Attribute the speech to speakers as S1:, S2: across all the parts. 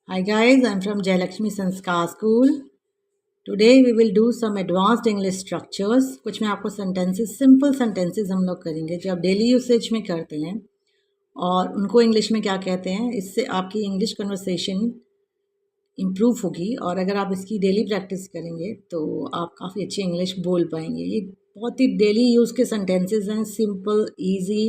S1: Hi guys, I'm from Jayalakshmi Sanskar School. Today we will do some advanced English structures. कुछ मैं आपको sentences, simple sentences हम लोग करेंगे जो आप डेली यूसेज में करते हैं और उनको इंग्लिश में क्या कहते हैं। इससे आपकी इंग्लिश कन्वर्सेशन इम्प्रूव होगी और अगर आप इसकी डेली प्रैक्टिस करेंगे तो आप काफ़ी अच्छी इंग्लिश बोल पाएंगे। ये बहुत ही डेली यूज़ के सेंटेंसेस हैं, simple easy,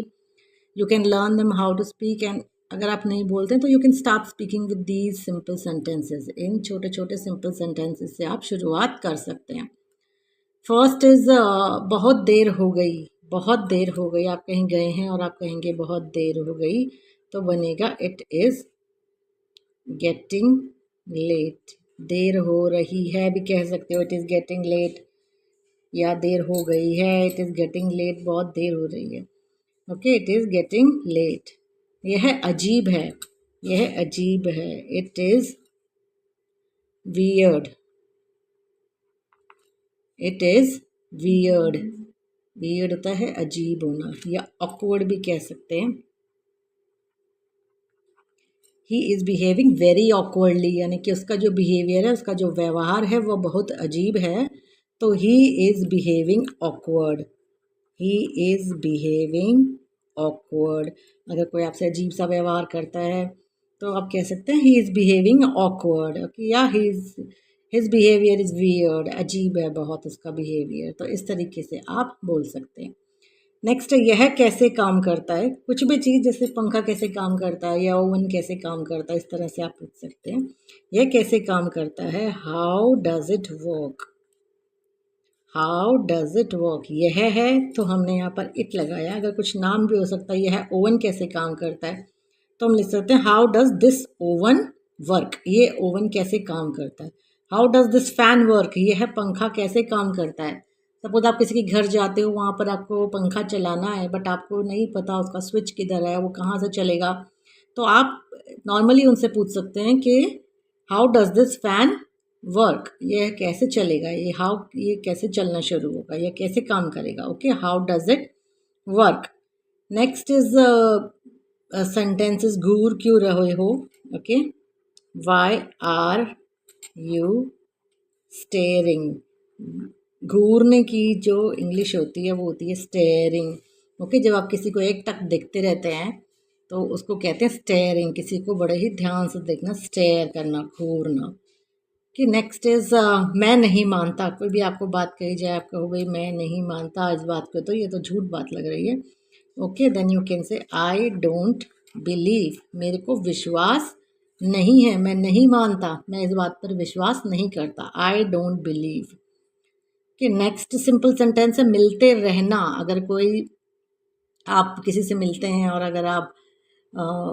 S1: you can learn them how to speak and अगर आप नहीं बोलते हैं तो you can start speaking with these simple sentences. इन छोटे छोटे सिंपल सेंटेंसेस से आप शुरुआत कर सकते हैं। फर्स्ट इज़ बहुत देर हो गई। बहुत देर हो गई, आप कहीं गए हैं और आप कहेंगे बहुत देर हो गई तो बनेगा इट इज़ गेटिंग लेट। देर हो रही है भी कह सकते हो, इट इज़ गेटिंग लेट, या देर हो गई है, इट इज़ गेटिंग लेट, बहुत देर हो रही है। Okay, it is getting late. यह अजीब है, यह अजीब है, it is weird, it is weird. Weird होता है अजीब होना, या ऑकवर्ड भी कह सकते हैं। He is behaving very awkwardly, यानी कि उसका जो बिहेवियर है, उसका जो व्यवहार है वो बहुत अजीब है, तो he is behaving awkward. He is behaving awkward. अगर कोई आपसे अजीब सा व्यवहार करता है तो आप कह सकते हैं he is behaving awkward. Okay, या हिज बिहेवियर इज़ वियर्ड, अजीब है बहुत उसका बिहेवियर। तो इस तरीके से आप बोल सकते हैं। नेक्स्ट, यह कैसे काम करता है। कुछ भी चीज़, जैसे पंखा कैसे काम करता है या ओवन कैसे काम करता है, इस तरह से आप पूछ सकते हैं। यह कैसे काम करता है, how does it work. How does it work, यह है तो हमने यहाँ पर इट लगाया। अगर कुछ नाम भी हो सकता है, यह ओवन कैसे काम करता है, तो हम लिख सकते हैं how does this oven work, ये ओवन कैसे काम करता है। How does this fan work, यह पंखा कैसे काम करता है। सपोज आप किसी के घर जाते हो, वहाँ पर आपको पंखा चलाना है बट आपको नहीं पता उसका स्विच किधर है, वो कहाँ से चलेगा, तो आप नॉर्मली उनसे पूछ सकते हैं कि how does this fan work, ये कैसे चलेगा, ये कैसे चलना शुरू होगा, ये कैसे काम करेगा। Okay, how does it work. Next is sentences, घूर क्यों रहे हो। Okay, why are you staring. घूरने की जो इंग्लिश होती है वो होती है स्टेयरिंग। ओके, जब आप किसी को एक टक देखते रहते हैं तो उसको कहते हैं स्टेयरिंग। किसी को बड़े ही ध्यान से देखना, स्टेयर करना, घूरना। कि नेक्स्ट इज मैं नहीं मानता। कोई भी आपको बात कही जाए, आप कहो भाई मैं नहीं मानता इस बात को, तो ये तो झूठ बात लग रही है। Okay, then you can say I don't believe, मेरे को विश्वास नहीं है, मैं नहीं मानता, मैं इस बात पर विश्वास नहीं करता, आई डोंट बिलीव। कि नेक्स्ट सिंपल सेंटेंस है मिलते रहना। अगर कोई आप किसी से मिलते हैं और अगर आप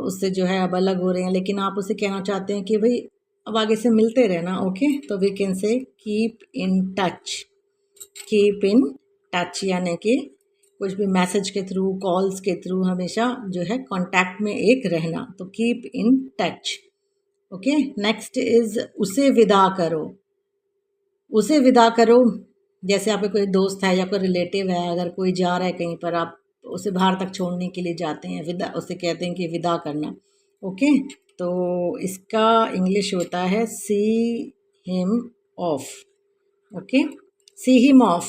S1: उससे जो है अब अलग हो रहे हैं, लेकिन आप उसे कहना चाहते हैं कि भाई अब आगे से मिलते रहना। ओके, तो we can say keep in touch. Keep in touch यानी कि कुछ भी मैसेज के थ्रू, कॉल्स के थ्रू हमेशा जो है कांटेक्ट में एक रहना, तो keep in touch. Okay, next is उसे विदा करो। उसे विदा करो, जैसे आपके कोई दोस्त है या कोई रिलेटिव है, अगर कोई जा रहा है कहीं पर, आप उसे बाहर तक छोड़ने के लिए जाते हैं, विदा, उसे कहते हैं कि विदा करना। ओके, तो इसका इंग्लिश होता है सी हिम ऑफ। ओके, सी हिम ऑफ,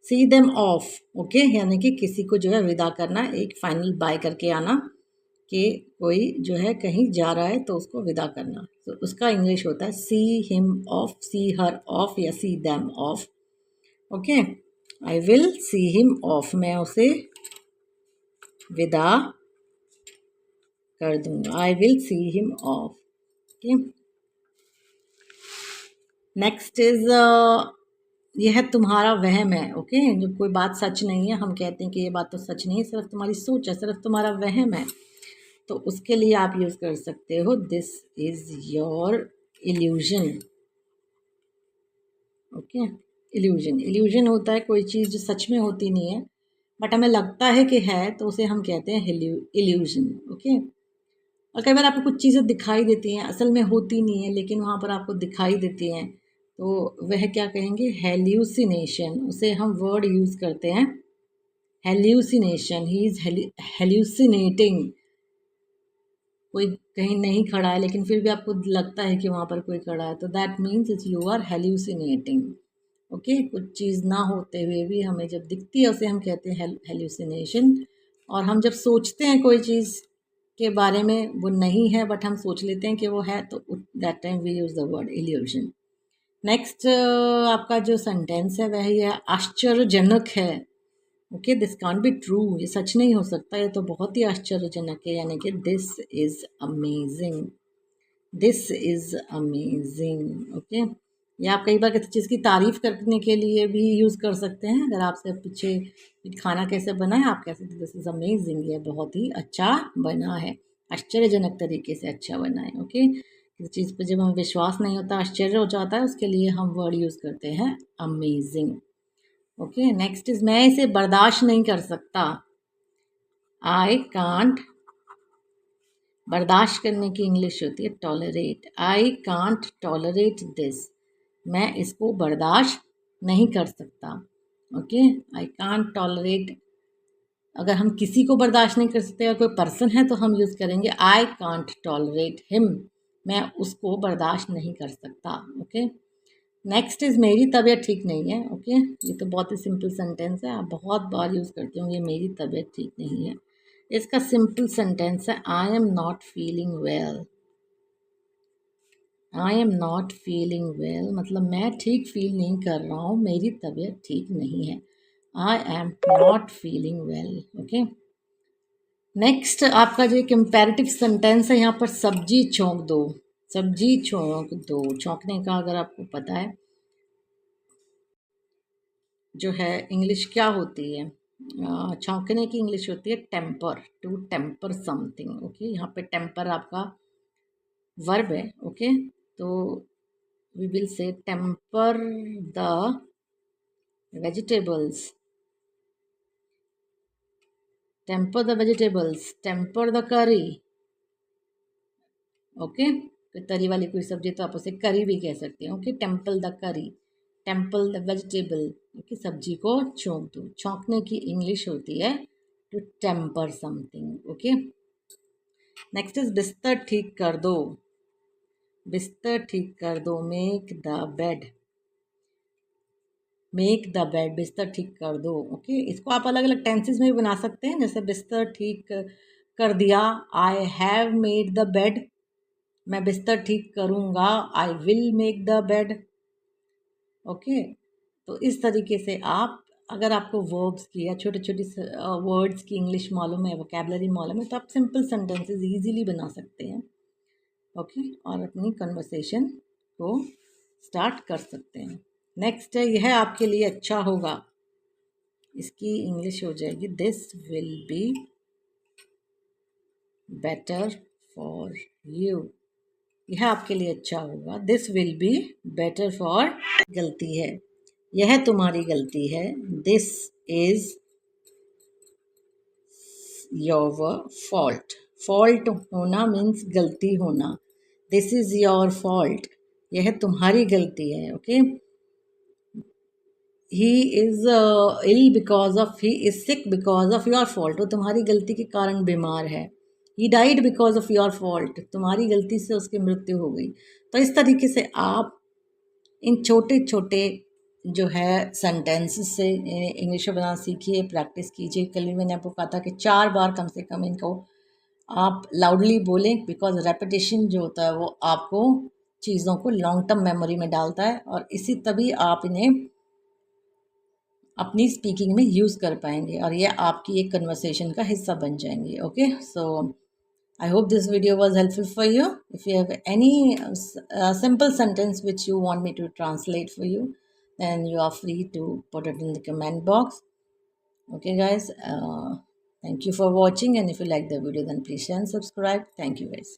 S1: सी देम ऑफ। ओके, यानी कि किसी को जो है विदा करना, एक फाइनल बाय करके आना, कि कोई जो है कहीं जा रहा है तो उसको विदा करना। तो उसका इंग्लिश होता है see him off, see her off, या see them off. Okay, I will see him off, मैं उसे विदा कर दूंगा, I will see him off. Okay, next is यह तुम्हारा वहम है। ओके, जब कोई बात सच नहीं है, हम कहते हैं कि ये बात तो सच नहीं है, सिर्फ तुम्हारी सोच है, सिर्फ तुम्हारा वहम है, तो उसके लिए आप यूज़ कर सकते हो this is your illusion. Okay, illusion, illusion होता है कोई चीज़ जो सच में होती नहीं है बट हमें लगता है कि है, तो उसे हम कहते हैं इल्यूजन। ओके, और कई बार आपको कुछ चीज़ें दिखाई देती हैं, असल में होती नहीं है लेकिन वहाँ पर आपको दिखाई देती हैं, तो वह क्या कहेंगे, हेल्यूसिनेशन। उसे हम वर्ड यूज़ करते हैं हेल्यूसिनेशन, ही इज़ हेल्यूसिनेटिंग। कोई कहीं नहीं खड़ा है लेकिन फिर भी आपको लगता है कि वहाँ पर कोई खड़ा है, तो that means is you are hallucinating. Okay, कुछ चीज़ ना होते हुए भी हमें जब दिखती है उसे हम कहते हैं हेल्यूसिनेशन। और हम जब सोचते हैं कोई चीज़ के बारे में वो नहीं है बट हम सोच लेते हैं कि वो है, तो that time we use the word illusion. Next आपका जो सेंटेंस है वह है आश्चर्यजनक है। Okay, this can't be true, ये सच नहीं हो सकता, ये तो बहुत ही आश्चर्यजनक है, यानी कि this is amazing, this is amazing. Okay, या आप कई बार किसी चीज़ की तारीफ़ करने के लिए भी यूज़ कर सकते हैं। अगर आपसे पूछे कि खाना कैसे बना है, आप कह सकते दिस इज़ अमेजिंग, ये बहुत ही अच्छा बना है, आश्चर्यजनक तरीके से अच्छा बना है। ओके, किसी चीज़ पर जब हमें विश्वास नहीं होता, आश्चर्य हो जाता है, उसके लिए हम वर्ड यूज़ करते हैं अमेजिंग। ओके, नेक्स्ट इज मैं इसे बर्दाश्त नहीं कर सकता। आई कांट, बर्दाश्त करने की इंग्लिश होती है tolerate. I can't tolerate this, मैं इसको बर्दाश्त नहीं कर सकता। ओके, आई कांट टॉलरेट, अगर हम किसी को बर्दाश्त नहीं कर सकते, अगर कोई पर्सन है तो हम यूज़ करेंगे आई कांट टॉलरेट हिम, मैं उसको बर्दाश्त नहीं कर सकता। ओके, नेक्स्ट इज़ मेरी तबीयत ठीक नहीं है। ओके, ये तो बहुत ही सिंपल सेंटेंस है, आप बहुत बार यूज़ करते होंगे मेरी तबीयत ठीक नहीं है। इसका सिंपल सेंटेंस है I am not feeling well. I am not feeling well मतलब मैं ठीक फील नहीं कर रहा हूँ, मेरी तबीयत ठीक नहीं है। I am not feeling well. Okay, next आपका जो एक इम्पेरेटिव सेंटेंस है, यहाँ पर सब्जी छौंक दो, सब्जी छौंक दो। छौंकने का अगर आपको पता है जो है इंग्लिश क्या होती है, छौंकने की इंग्लिश होती है temper, to temper something. Okay, यहाँ पे टेम्पर आपका वर्ब है। ओके, तो we will say temper the vegetables, temper the vegetables, temper the curry. Okay, तो तरी वाली कोई सब्जी तो आप उसे करी भी कह सकते हैं। Okay, temple the curry, temple the vegetable. Okay, सब्जी को छौंक दो, छौंकने की इंग्लिश होती है to temper something. Okay, next is बिस्तर ठीक कर दो, बिस्तर ठीक कर दो, make the bed, make the bed, बिस्तर ठीक कर दो। ओके, इसको आप अलग अलग टेंसेस में भी बना सकते हैं, जैसे बिस्तर ठीक कर दिया, I have made the bed, मैं बिस्तर ठीक करूँगा, I will make the bed. Okay, तो इस तरीके से आप, अगर आपको वर्ब्स की या छोटे छोटे वर्ड्स की इंग्लिश मालूम है, वोकेबलरी मालूम है, तो आप सिंपल सेंटेंसेस इजीली बना सकते हैं। ओके, और अपनी कन्वर्सेशन को स्टार्ट कर सकते हैं। नेक्स्ट है यह आपके लिए अच्छा होगा, इसकी इंग्लिश हो जाएगी this will be better for you, यह आपके लिए अच्छा होगा, this will be better for, गलती है, यह तुम्हारी गलती है, this is your fault, fault होना मीन्स गलती होना, दिस इज योर फॉल्ट, यह तुम्हारी गलती है। Okay, he is ill because of, he is sick because of your fault, वो तुम्हारी गलती के कारण बीमार है। He died because of your fault, तुम्हारी गलती से उसकी मृत्यु हो गई। तो इस तरीके से आप इन छोटे छोटे जो है सेंटेंसेस से इंग्लिश में बनाना सीखिए, प्रैक्टिस कीजिए। कल भी मैंने आपको कहा था कि 4 बार कम से कम इनको आप लाउडली बोलें, बिकॉज रेपिटेशन जो होता है वो आपको चीज़ों को लॉन्ग टर्म मेमोरी में डालता है, और इसी तभी आप इन्हें अपनी स्पीकिंग में यूज़ कर पाएंगे और ये आपकी एक कन्वर्सेशन का हिस्सा बन जाएंगे। Okay, so I hope this video was helpful for you. If you have any simple sentence which you want me to translate for you, then you are free to put it in the comment box. Okay, guys. Thank you for watching, and if you like the video, then please share and subscribe. Thank you, guys.